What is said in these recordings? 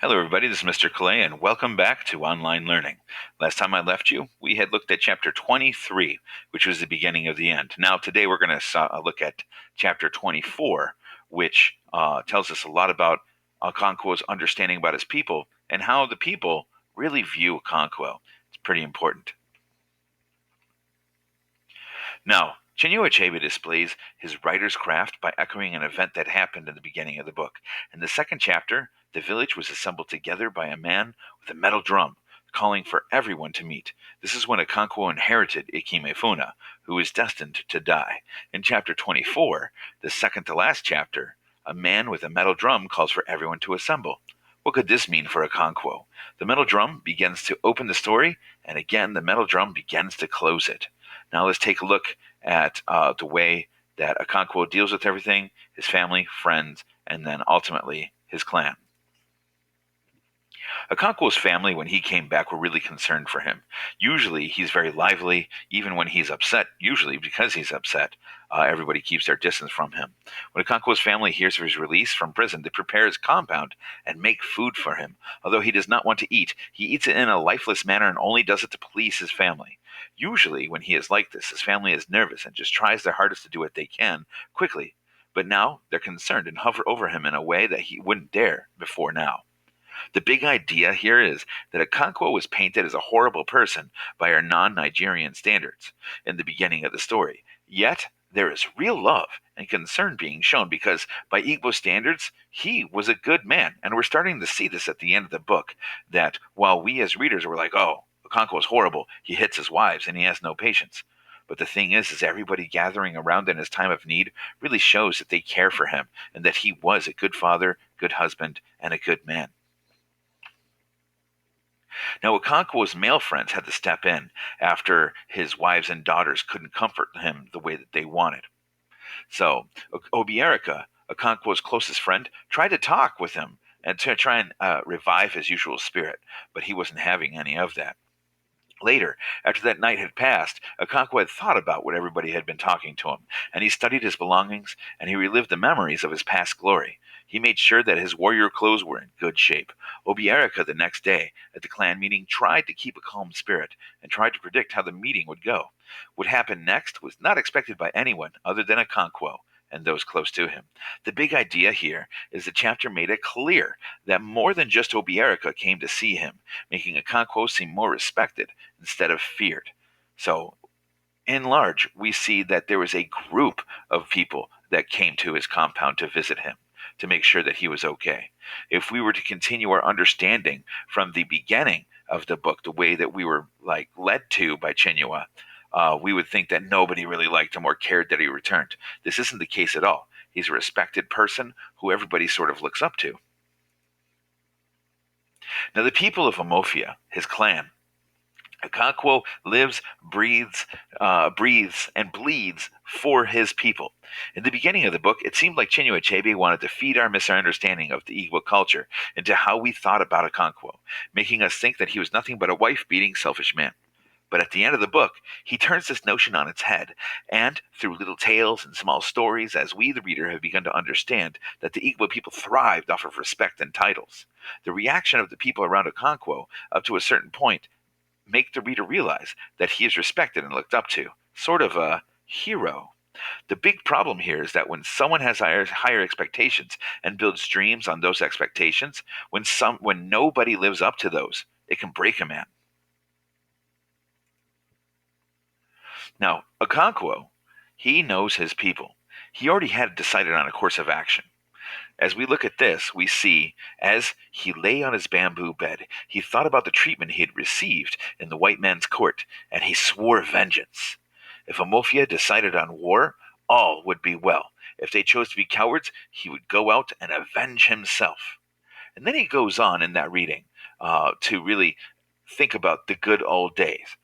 Hello, everybody. This is Mr. Ceallaigh, and welcome back to Online Learning. Last time I left you, we had looked at Chapter 23, which was the beginning of the end. Now, today we're going to look at Chapter 24, which tells us a lot about Okonkwo's understanding about his people and how the people really view Okonkwo. It's pretty important. Now, Chinua Achebe displays his writer's craft by echoing an event that happened in the beginning of the book. In the second chapter, the village was assembled together by a man with a metal drum, calling for everyone to meet. This is when Okonkwo inherited Ikemefuna, who is destined to die. In chapter 24, the second to last chapter, a man with a metal drum calls for everyone to assemble. What could this mean for Okonkwo? The metal drum begins to open the story, and again the metal drum begins to close it. Now let's take a look at the way that Okonkwo deals with everything, his family, friends, and then ultimately his clan. Okonkwo's family, when he came back, were really concerned for him. Usually he's very lively, even when he's upset, usually because he's upset. Everybody keeps their distance from him. When Okonkwo's family hears of his release from prison, they prepare his compound and make food for him. Although he does not want to eat, he eats it in a lifeless manner and only does it to please his family. Usually, when he is like this, his family is nervous and just tries their hardest to do what they can quickly. But now they're concerned and hover over him in a way that he wouldn't dare before now. The big idea here is that Okonkwo was painted as a horrible person by our non-Nigerian standards in the beginning of the story. Yet, there is real love and concern being shown because, by Igbo standards, he was a good man. And we're starting to see this at the end of the book, that while we as readers were like, oh, Okonkwo is horrible, he hits his wives and he has no patience. But the thing is everybody gathering around in his time of need really shows that they care for him and that he was a good father, good husband, and a good man. Now, Okonkwo's male friends had to step in after his wives and daughters couldn't comfort him the way that they wanted. So, Obierica, Okonkwo's closest friend, tried to talk with him and to try and revive his usual spirit, but he wasn't having any of that. Later, after that night had passed, Okonkwo had thought about what everybody had been talking to him, and he studied his belongings, and he relived the memories of his past glory. He made sure that his warrior clothes were in good shape. Obierica, the next day, at the clan meeting, tried to keep a calm spirit, and tried to predict how the meeting would go. What happened next was not expected by anyone other than Okonkwo and those close to him. The big idea here is the chapter made it clear that more than just Obierica came to see him, making Okonkwo seem more respected instead of feared. So, in large, we see that there was a group of people that came to his compound to visit him, to make sure that he was okay. If we were to continue our understanding from the beginning of the book, the way that we were led to by Chinua, we would think that nobody really liked him or cared that he returned. This isn't the case at all. He's a respected person who everybody sort of looks up to. Now, the people of Omofia, his clan, Okonkwo lives, breathes, and bleeds for his people. In the beginning of the book, it seemed like Chinua Achebe wanted to feed our misunderstanding of the Igbo culture into how we thought about Okonkwo, making us think that he was nothing but a wife-beating, selfish man. But at the end of the book, he turns this notion on its head, and through little tales and small stories, as we, the reader, have begun to understand that the Igbo people thrived off of respect and titles. The reaction of the people around Okonkwo, up to a certain point, make the reader realize that he is respected and looked up to, sort of a hero. The big problem here is that when someone has higher expectations and builds dreams on those expectations, when nobody lives up to those, it can break a man. Now, Okonkwo, he knows his people. He already had decided on a course of action. As we look at this, we see, as he lay on his bamboo bed, he thought about the treatment he had received in the white man's court, and he swore vengeance. If Omofia decided on war, all would be well. If they chose to be cowards, he would go out and avenge himself. And then he goes on in that reading to really think about the good old days.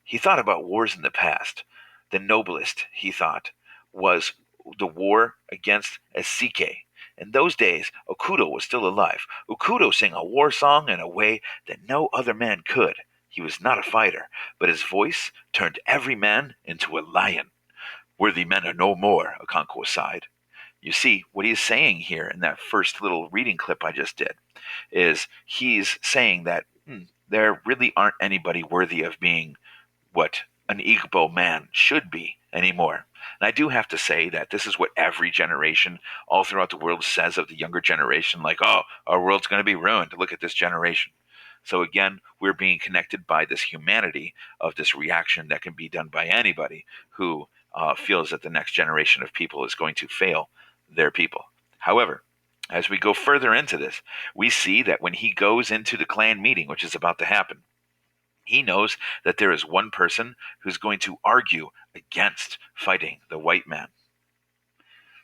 He thought about wars in the past. The noblest, he thought, was the war against Asike. In those days, Okudo was still alive. Okudo sang a war song in a way that no other man could. He was not a fighter, but his voice turned every man into a lion. Worthy men are no more, Okonkwo sighed. You see, what he's saying here in that first little reading clip I just did is he's saying that there really aren't anybody worthy of being what an Igbo man should be anymore. And I do have to say that this is what every generation all throughout the world says of the younger generation, like, oh, our world's going to be ruined. Look at this generation. So again, we're being connected by this humanity of this reaction that can be done by anybody who feels that the next generation of people is going to fail their people. However, as we go further into this, we see that when he goes into the clan meeting, which is about to happen, he knows that there is one person who's going to argue against fighting the white man.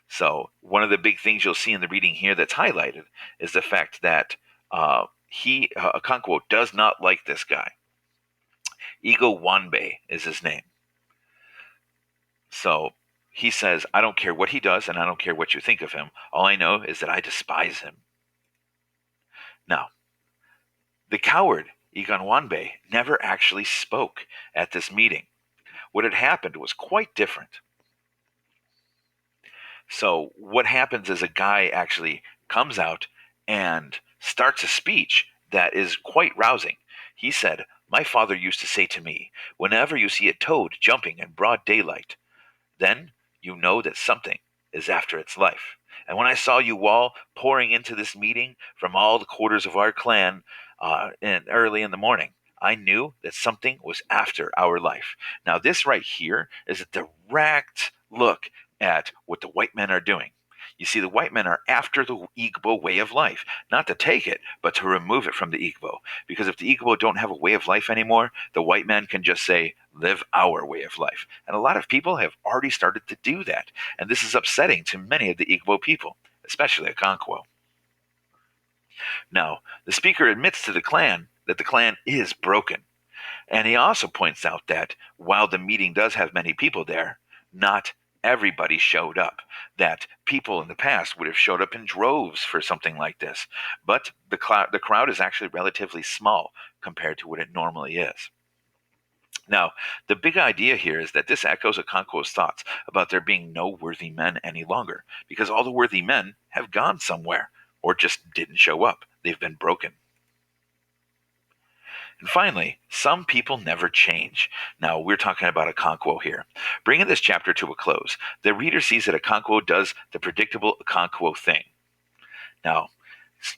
So one of the big things you'll see in the reading here that's highlighted is the fact that Okonkwo does not like this guy. Igbo Wanbe is his name. So he says, I don't care what he does and I don't care what you think of him. All I know is that I despise him. Now, the coward Wanbe never actually spoke at this meeting. What had happened was quite different. So what happens is a guy actually comes out and starts a speech that is quite rousing. He said, my father used to say to me, whenever you see a toad jumping in broad daylight, then you know that something is after its life. And when I saw you all pouring into this meeting from all the quarters of our clan early in the morning, I knew that something was after our life. Now, this right here is a direct look at what the white men are doing. You see, the white men are after the Igbo way of life, not to take it, but to remove it from the Igbo. Because if the Igbo don't have a way of life anymore, the white man can just say, live our way of life. And a lot of people have already started to do that. And this is upsetting to many of the Igbo people, especially Okonkwo. Now, the speaker admits to the clan that the clan is broken. And he also points out that while the meeting does have many people there, not everybody showed up. That people in the past would have showed up in droves for something like this. But the crowd is actually relatively small compared to what it normally is. Now, the big idea here is that this echoes Okonkwo's thoughts about there being no worthy men any longer, because all the worthy men have gone somewhere, or just didn't show up. They've been broken. And finally, some people never change. Now, we're talking about Okonkwo here. Bringing this chapter to a close, the reader sees that Okonkwo does the predictable Okonkwo thing. Now,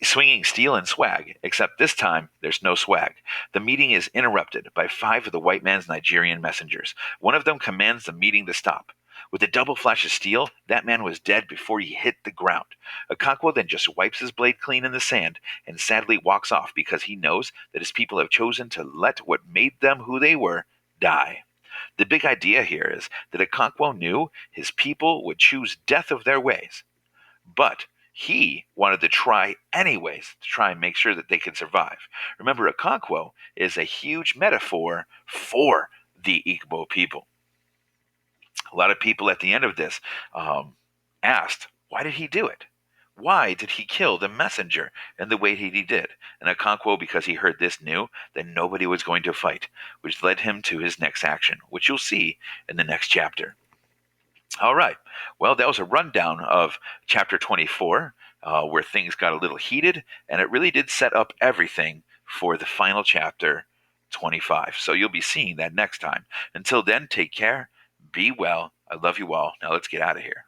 swinging steel and swag, except this time there's no swag. The meeting is interrupted by 5 of the white man's Nigerian messengers. One of them commands the meeting to stop. With a double flash of steel, that man was dead before he hit the ground. Okonkwo then just wipes his blade clean in the sand and sadly walks off because he knows that his people have chosen to let what made them who they were die. The big idea here is that Okonkwo knew his people would choose death of their ways, but he wanted to try anyways to try and make sure that they could survive. Remember, Okonkwo is a huge metaphor for the Igbo people. A lot of people at the end of this asked, why did he do it? Why did he kill the messenger in the way he did? And Okonkwo, because he heard this, knew that nobody was going to fight, which led him to his next action, which you'll see in the next chapter. All right. Well, that was a rundown of chapter 24, where things got a little heated, and it really did set up everything for the final chapter, 25. So you'll be seeing that next time. Until then, take care. Be well. I love you all. Now let's get out of here.